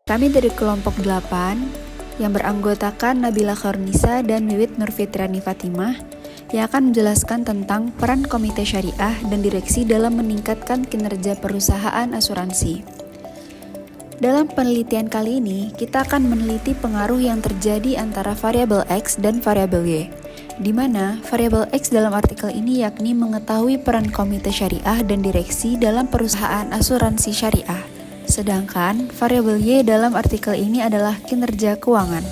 Kami dari kelompok 8 yang beranggotakan Nabila Khairunisa dan Wiwit Nurfitriani Fatimah yang akan menjelaskan tentang peran komite syariah dan direksi dalam meningkatkan kinerja perusahaan asuransi. Dalam penelitian kali ini, kita akan meneliti pengaruh yang terjadi antara variabel X dan variabel Y, di mana variabel X dalam artikel ini yakni mengetahui peran komite syariah dan direksi dalam perusahaan asuransi syariah. Sedangkan variabel Y dalam artikel ini adalah kinerja keuangan.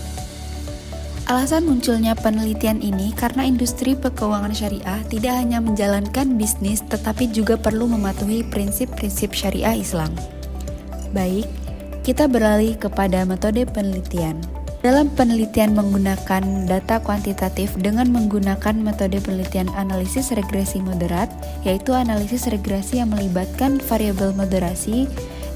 Alasan munculnya penelitian ini karena industri keuangan syariah tidak hanya menjalankan bisnis tetapi juga perlu mematuhi prinsip-prinsip syariah Islam. Baik, kita beralih kepada metode penelitian. Dalam penelitian menggunakan data kuantitatif dengan menggunakan metode penelitian analisis regresi moderat, yaitu analisis regresi yang melibatkan variabel moderasi.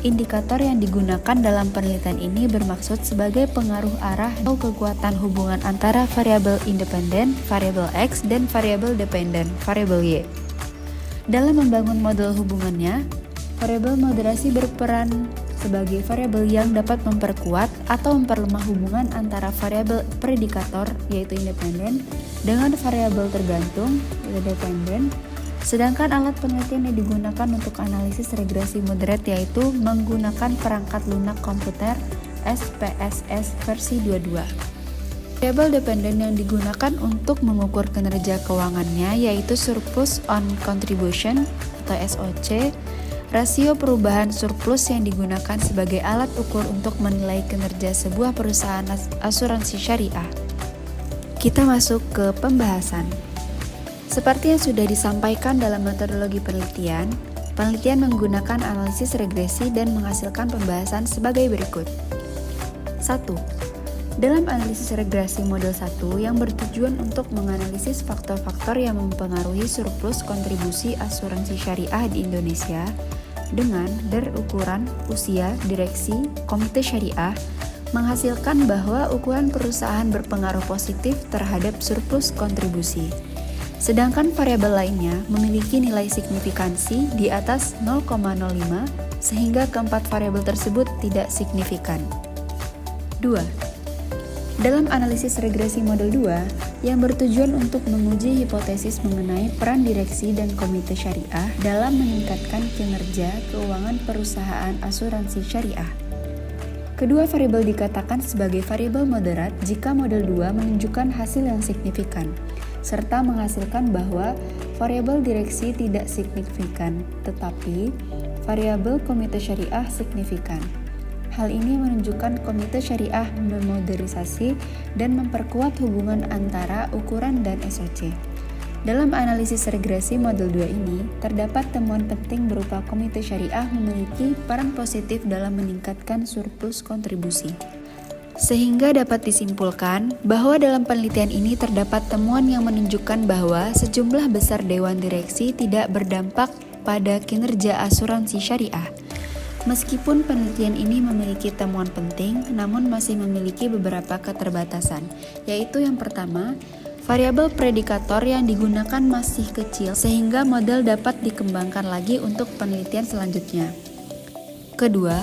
Indikator yang digunakan dalam penelitian ini bermaksud sebagai pengaruh arah atau kekuatan hubungan antara variabel independen, variabel X, dan variabel dependen, variabel Y. Dalam membangun model hubungannya, variabel moderasi berperan sebagai variabel yang dapat memperkuat atau memperlemah hubungan antara variabel predikator, yaitu independen, dengan variabel tergantung, yaitu dependen. Sedangkan alat penelitian yang digunakan untuk analisis regresi moderat yaitu menggunakan perangkat lunak komputer SPSS versi 22. Variabel dependen yang digunakan untuk mengukur kinerja keuangannya yaitu surplus on contribution atau SOC, rasio perubahan surplus yang digunakan sebagai alat ukur untuk menilai kinerja sebuah perusahaan asuransi syariah. Kita masuk ke pembahasan. Seperti yang sudah disampaikan dalam metodologi penelitian menggunakan analisis regresi dan menghasilkan pembahasan sebagai berikut. 1. Dalam analisis regresi model 1 yang bertujuan untuk menganalisis faktor-faktor yang mempengaruhi surplus kontribusi asuransi syariah di Indonesia dengan berukuran usia direksi komite syariah menghasilkan bahwa ukuran perusahaan berpengaruh positif terhadap surplus kontribusi. Sedangkan variabel lainnya memiliki nilai signifikansi di atas 0,05 sehingga keempat variabel tersebut tidak signifikan. 2. Dalam analisis regresi model 2 yang bertujuan untuk menguji hipotesis mengenai peran direksi dan komite syariah dalam meningkatkan kinerja keuangan perusahaan asuransi syariah. Kedua variabel dikatakan sebagai variabel moderat jika model 2 menunjukkan hasil yang signifikan, serta menghasilkan bahwa variabel direksi tidak signifikan, tetapi variabel komite syariah signifikan. Hal ini menunjukkan komite syariah memodernisasi dan memperkuat hubungan antara ukuran dan SOC. Dalam analisis regresi model 2 ini, terdapat temuan penting berupa komite syariah memiliki peran positif dalam meningkatkan surplus kontribusi. Sehingga dapat disimpulkan bahwa dalam penelitian ini terdapat temuan yang menunjukkan bahwa sejumlah besar dewan direksi tidak berdampak pada kinerja asuransi syariah. Meskipun penelitian ini memiliki temuan penting, namun masih memiliki beberapa keterbatasan, yaitu yang pertama, variabel predikator yang digunakan masih kecil sehingga model dapat dikembangkan lagi untuk penelitian selanjutnya. Kedua,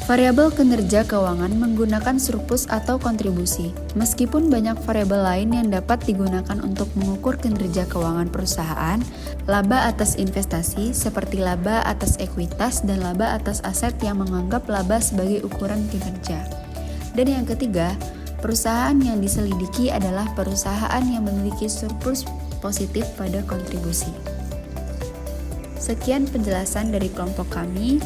variabel kinerja keuangan menggunakan surplus atau kontribusi. Meskipun banyak variabel lain yang dapat digunakan untuk mengukur kinerja keuangan perusahaan, laba atas investasi seperti laba atas ekuitas dan laba atas aset yang menganggap laba sebagai ukuran kinerja. Dan yang ketiga, perusahaan yang diselidiki adalah perusahaan yang memiliki surplus positif pada kontribusi. Sekian penjelasan dari kelompok kami.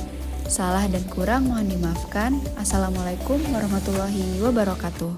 Salah dan kurang mohon dimaafkan. Assalamualaikum warahmatullahi wabarakatuh.